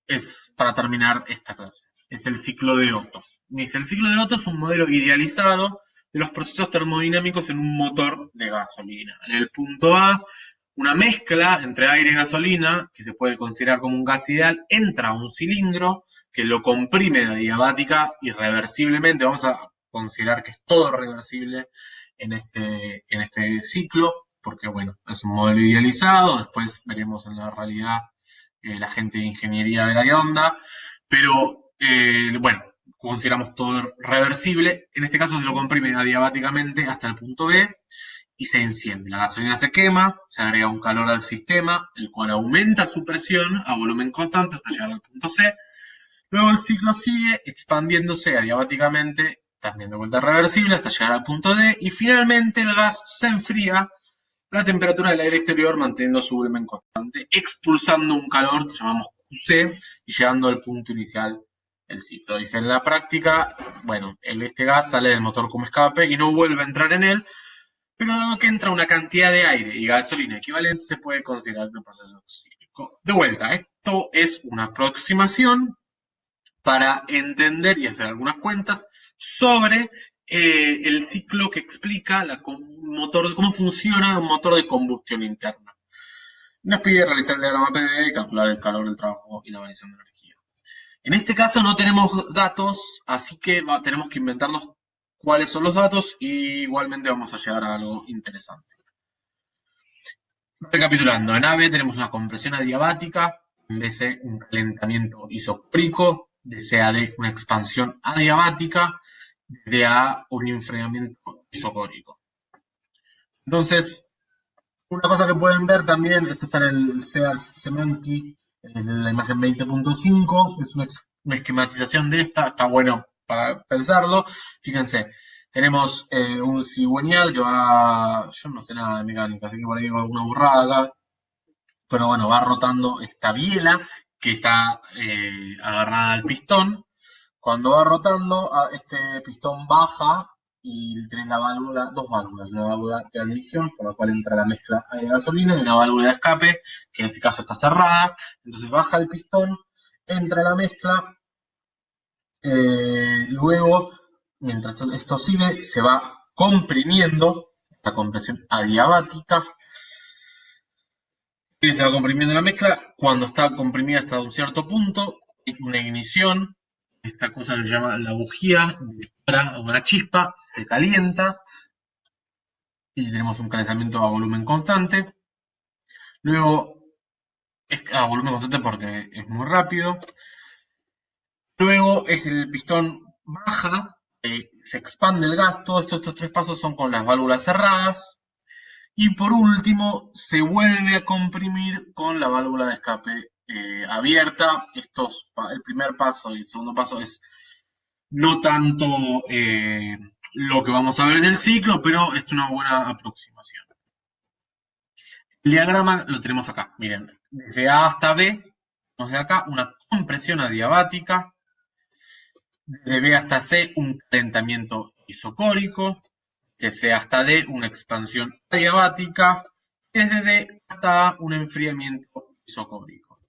es para terminar esta clase. Es el ciclo de Otto. Dice, el ciclo de Otto es un modelo idealizado de los procesos termodinámicos en un motor de gasolina. En el punto A, una mezcla entre aire y gasolina, que se puede considerar como un gas ideal, entra a un cilindro que lo comprime de adiabática irreversiblemente. Vamos a considerar que es todo reversible en este ciclo, porque bueno, es un modelo idealizado, después veremos en la realidad la gente de ingeniería de la onda, pero bueno, consideramos todo reversible. En este caso se lo comprime adiabáticamente hasta el punto B y se enciende. La gasolina se quema, se agrega un calor al sistema, el cual aumenta su presión a volumen constante hasta llegar al punto C. Luego el ciclo sigue expandiéndose adiabáticamente, también de vuelta reversible, hasta llegar al punto D. Y finalmente el gas se enfría, la temperatura del aire exterior manteniendo su volumen constante, expulsando un calor que llamamos QC y llegando al punto inicial del ciclo. Dice, en la práctica, bueno, este gas sale del motor como escape y no vuelve a entrar en él, pero dado que entra una cantidad de aire y gasolina equivalente, se puede considerar un proceso cíclico. De vuelta, esto es una aproximación para entender y hacer algunas cuentas sobre el ciclo que explica cómo funciona un motor de combustión interna. Nos pide realizar el diagrama PV, calcular el calor, el trabajo y la variación de energía. En este caso no tenemos datos, así que tenemos que inventarnos cuáles son los datos y igualmente vamos a llegar a algo interesante. Recapitulando, en AB tenemos una compresión adiabática, en BC un calentamiento isocórico, de CAD una expansión adiabática, de A un enfriamiento isocórico. Entonces, una cosa que pueden ver también, esto está en el Sears Semenki, en la imagen 20.5, es una esquematización de esta, está bueno para pensarlo. Fíjense, tenemos un cigüeñal que va, yo no sé nada de mecánica, así que por ahí digo alguna burrada acá, pero bueno, va rotando esta biela que está agarrada al pistón. Cuando va rotando, este pistón baja y tiene la válvula, dos válvulas, una válvula de admisión por la cual entra la mezcla aire-gasolina y una válvula de escape, que en este caso está cerrada. Entonces baja el pistón, entra la mezcla, luego, mientras esto sigue, se va comprimiendo, la compresión adiabática, se va comprimiendo la mezcla. Cuando está comprimida hasta un cierto punto, hay una ignición. Esta cosa que se llama la bujía, dispara una chispa, se calienta y tenemos un calentamiento a volumen constante. Luego, es a volumen constante porque es muy rápido. Luego el pistón baja, se expande el gas. Todos estos tres pasos son con las válvulas cerradas. Y por último, se vuelve a comprimir con la válvula de escape abierta. El primer paso y el segundo paso es no tanto lo que vamos a ver en el ciclo, pero es una buena aproximación. El diagrama lo tenemos acá. Miren, desde A hasta B, tenemos de acá una compresión adiabática. Desde B hasta C, un calentamiento isocórico. De C hasta D, una expansión adiabática. Desde D hasta A, un enfriamiento isocórico.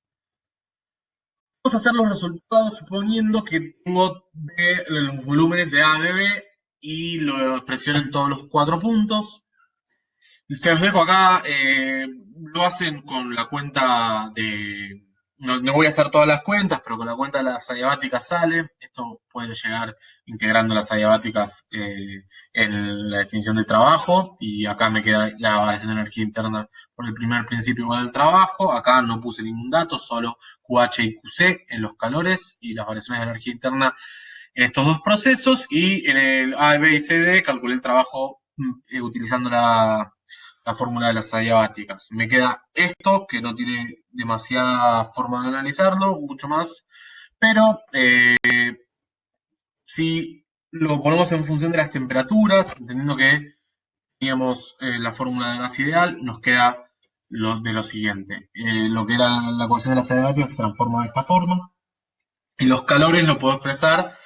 Vamos a hacer los resultados suponiendo que tengo los volúmenes de A, B, B y la presión en todos los 4 puntos. Te los dejo acá, lo hacen con la cuenta de... No voy a hacer todas las cuentas, pero con la cuenta de las adiabáticas sale. Esto puede llegar integrando las adiabáticas en la definición de trabajo. Y acá me queda la variación de energía interna por el primer principio igual al trabajo. Acá no puse ningún dato, solo QH y QC en los calores y las variaciones de energía interna en estos dos procesos. Y en el A, B y C, D calculé el trabajo utilizando la fórmula de las adiabáticas. Me queda esto, que no tiene demasiada forma de analizarlo, mucho más, pero si lo ponemos en función de las temperaturas, entendiendo que teníamos la fórmula de gas ideal, nos queda lo siguiente. Lo que era la ecuación de las adiabáticas se transforma de esta forma, y los calores lo puedo expresar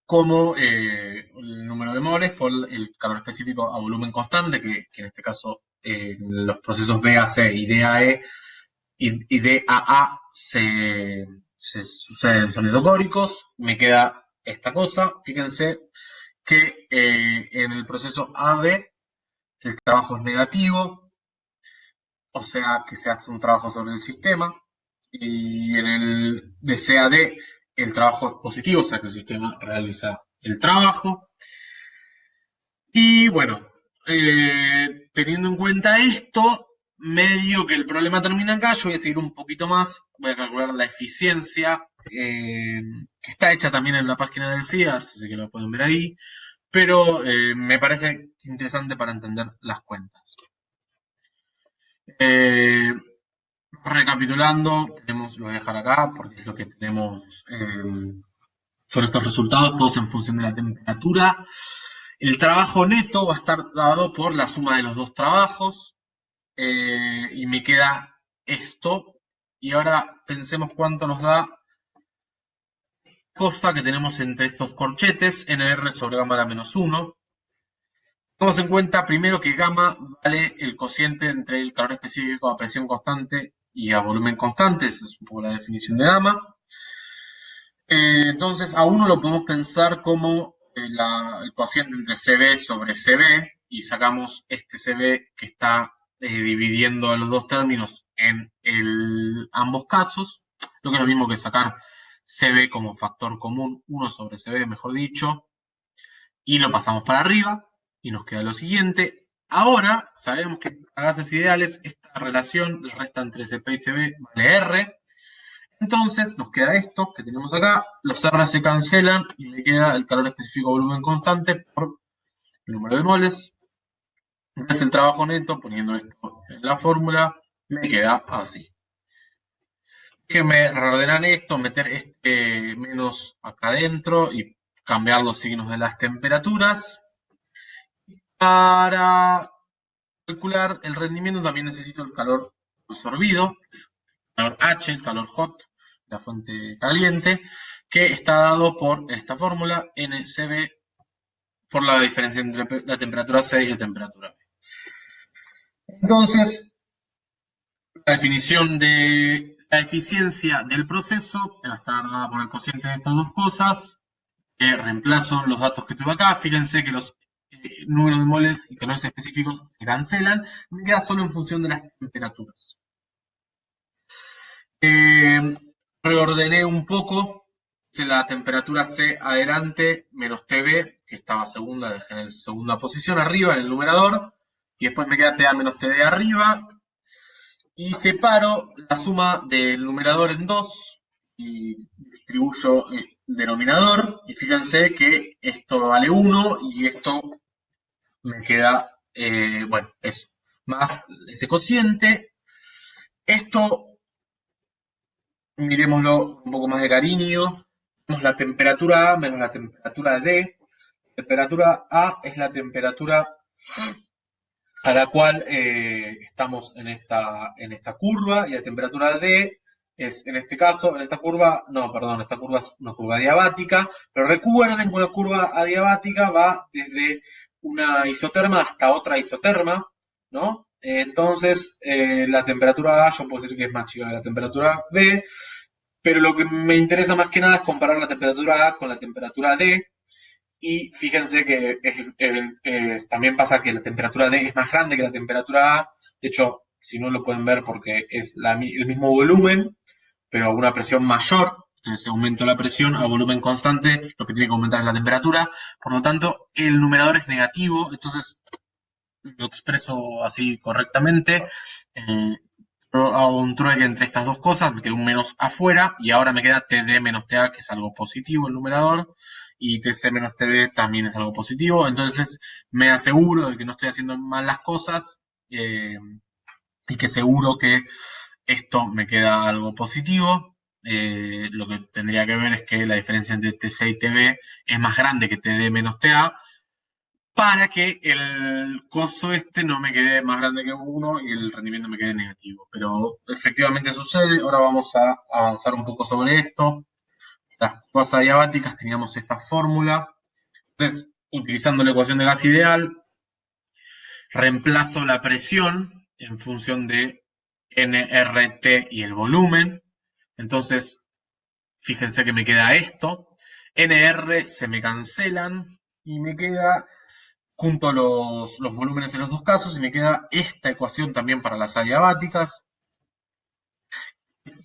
como el número de moles por el calor específico a volumen constante, que en este caso los procesos BAC y DAE y DAA se suceden, son isocóricos. Me queda esta cosa. Fíjense que en el proceso AB el trabajo es negativo, o sea que se hace un trabajo sobre el sistema. Y en el de CAD el trabajo es positivo, o sea que el sistema realiza el trabajo. Y bueno, teniendo en cuenta esto, medio que el problema termina acá. Yo voy a seguir un poquito más. Voy a calcular la eficiencia, que está hecha también en la página del CIAR, así que lo pueden ver ahí. Pero me parece interesante para entender las cuentas. Eh, Recapitulando, lo voy a dejar acá porque es lo que tenemos. Son estos resultados, todos en función de la temperatura. El trabajo neto va a estar dado por la suma de los dos trabajos. Y me queda esto. Y ahora pensemos cuánto nos da cosa que tenemos entre estos corchetes, NR sobre gamma a la menos 1. Tengamos en cuenta primero que gamma vale el cociente entre el calor específico a presión constante y a volumen constante. Esa es un poco la definición de gamma. Entonces, a uno lo podemos pensar como el cociente entre CB sobre CB y sacamos este CB que está dividiendo a los dos términos en ambos casos, lo que es lo mismo que sacar CB como factor común, 1 sobre CB, mejor dicho, y lo pasamos para arriba y nos queda lo siguiente. Ahora sabemos que para gases ideales esta relación, la resta entre CP y CB, vale R. Entonces nos queda esto que tenemos acá, los R se cancelan y me queda el calor específico volumen constante por el número de moles. Entonces el trabajo neto, poniendo esto en la fórmula, me queda así. Déjenme reordenar esto, meter este menos acá adentro y cambiar los signos de las temperaturas. Para calcular el rendimiento también necesito el calor absorbido, calor H, el calor hot, la fuente caliente, que está dado por esta fórmula, NCB, por la diferencia entre la temperatura C y la temperatura B. Entonces, la definición de la eficiencia del proceso va a estar dada por el cociente de estas dos cosas. Reemplazo los datos que tuve acá. Fíjense que los números de moles y calores específicos se cancelan. Me queda solo en función de las temperaturas. Reordené un poco. La temperatura C adelante menos TB, que estaba segunda, dejé en segunda posición arriba en el numerador. Y después me queda TA menos TD arriba. Y separo la suma del numerador en 2 y distribuyo el denominador. Y fíjense que esto vale 1 y esto me queda, bueno, eso. Más ese cociente. Esto, miremoslo un poco más de cariño. Tenemos la temperatura A menos la temperatura D. La temperatura A es la temperatura a la cual estamos en esta curva, y la temperatura D es, en este caso, en esta curva, no, perdón, esta curva es una curva adiabática, pero recuerden que una curva adiabática va desde una isoterma hasta otra isoterma, ¿no? Entonces, la temperatura A, yo puedo decir que es más chica que la temperatura B, pero lo que me interesa más que nada es comparar la temperatura A con la temperatura D, y fíjense que también pasa que la temperatura D es más grande que la temperatura A. De hecho, si no lo pueden ver porque es el mismo volumen, pero a una presión mayor. Entonces aumenta la presión a volumen constante, lo que tiene que aumentar es la temperatura. Por lo tanto, el numerador es negativo. Entonces lo expreso así correctamente. Hago un trueque entre estas dos cosas, me queda un menos afuera y ahora me queda TD menos TA, que es algo positivo el numerador, y TC menos TD también es algo positivo. Entonces me aseguro de que no estoy haciendo mal las cosas, y que seguro que esto me queda algo positivo. Lo que tendría que ver es que la diferencia entre TC y TB es más grande que TD menos TA, para que el coso este no me quede más grande que 1 y el rendimiento me quede negativo. Pero efectivamente sucede. Ahora vamos a avanzar un poco sobre esto. Las curvas adiabáticas teníamos esta fórmula. Entonces, utilizando la ecuación de gas ideal, reemplazo la presión en función de nRT y el volumen. Entonces, fíjense que me queda esto. NR se me cancelan y me queda junto los volúmenes en los dos casos, y me queda esta ecuación también para las adiabáticas,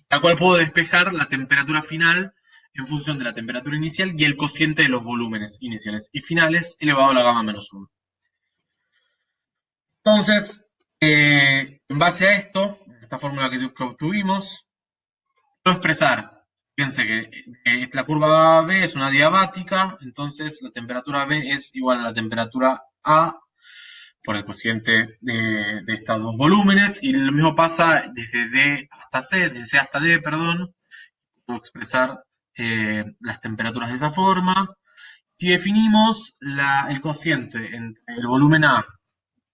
la cual puedo despejar la temperatura final en función de la temperatura inicial y el cociente de los volúmenes iniciales y finales elevado a la gamma menos 1. Entonces, En base a esto, esta fórmula que obtuvimos, puedo expresar, fíjense que la curva B es una diabática, entonces la temperatura B es igual a la temperatura A por el cociente de estos dos volúmenes, y lo mismo pasa desde D hasta C, desde C hasta D, perdón, puedo expresar las temperaturas de esa forma. Si definimos el cociente entre el volumen A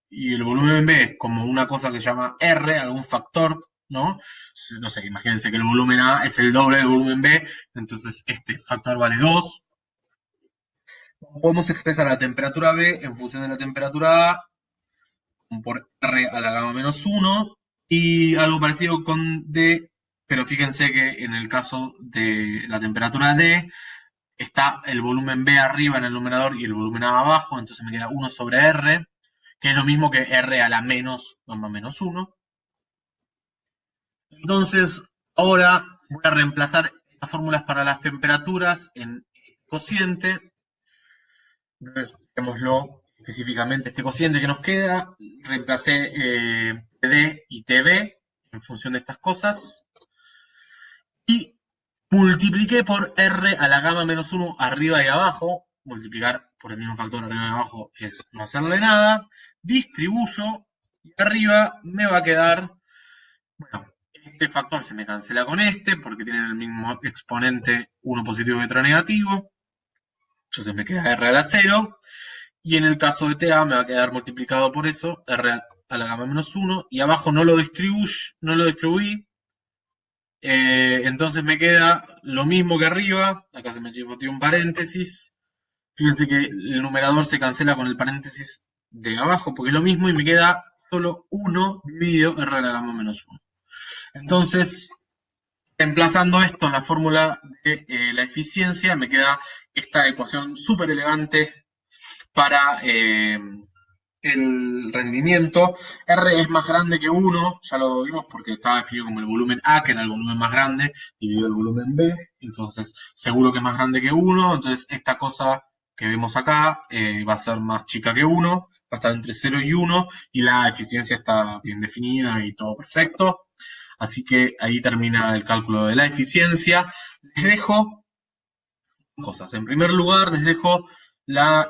y el volumen B como una cosa que se llama R, algún factor, ¿no? No sé, imagínense que el volumen A es el doble del volumen B, entonces este factor vale 2. Podemos expresar la temperatura B en función de la temperatura A por R a la gamma menos 1, y algo parecido con D, pero fíjense que en el caso de la temperatura D está el volumen B arriba en el numerador y el volumen A abajo, entonces me queda 1 sobre R, que es lo mismo que R a la menos gamma menos 1. Entonces, ahora voy a reemplazar estas fórmulas para las temperaturas en cociente. Entonces, veámoslo específicamente. Este cociente que nos queda, reemplacé TD y TB en función de estas cosas. Y multipliqué por R a la gamma menos 1 arriba y abajo. Multiplicar por el mismo factor arriba y abajo es no hacerle nada. Distribuyo y arriba me va a quedar, bueno, este factor se me cancela con este porque tienen el mismo exponente, uno positivo y otro negativo. Entonces me queda R a la 0. Y en el caso de TA me va a quedar multiplicado por eso, R a la gamma menos 1. Y abajo no lo distribuí. Entonces me queda lo mismo que arriba. Acá se me metió un paréntesis. Fíjense que el numerador se cancela con el paréntesis de abajo porque es lo mismo y me queda solo 1 dividido R a la gamma menos 1. Entonces, reemplazando esto en la fórmula de la eficiencia, me queda esta ecuación súper elegante para el rendimiento. R es más grande que 1, ya lo vimos porque estaba definido como el volumen A, que era el volumen más grande, dividido el volumen B, entonces seguro que es más grande que 1, entonces esta cosa que vemos acá va a ser más chica que 1, va a estar entre 0 y 1, y la eficiencia está bien definida y todo perfecto. Así que ahí termina el cálculo de la eficiencia. Les dejo cosas. En primer lugar, les dejo la,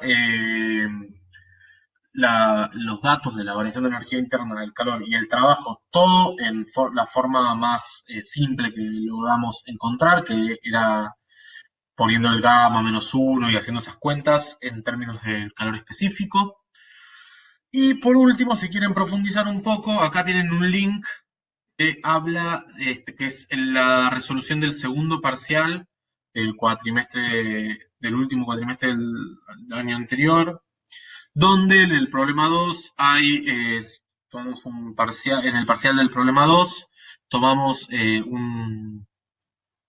los datos de la variación de energía interna del calor y el trabajo, todo en la forma más simple que logramos encontrar, que era poniendo el gamma menos 1 y haciendo esas cuentas en términos del calor específico. Y por último, si quieren profundizar un poco, acá tienen un link que habla, que es la resolución del segundo parcial del cuatrimestre, del último cuatrimestre del año anterior, donde en el problema 2 hay, tomamos un parcial, en el parcial del problema 2 tomamos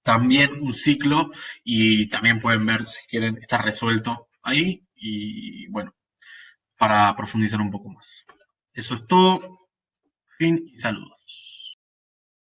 también un ciclo, y también pueden ver, si quieren, está resuelto ahí, y bueno, para profundizar un poco más. Eso es todo, fin y saludos.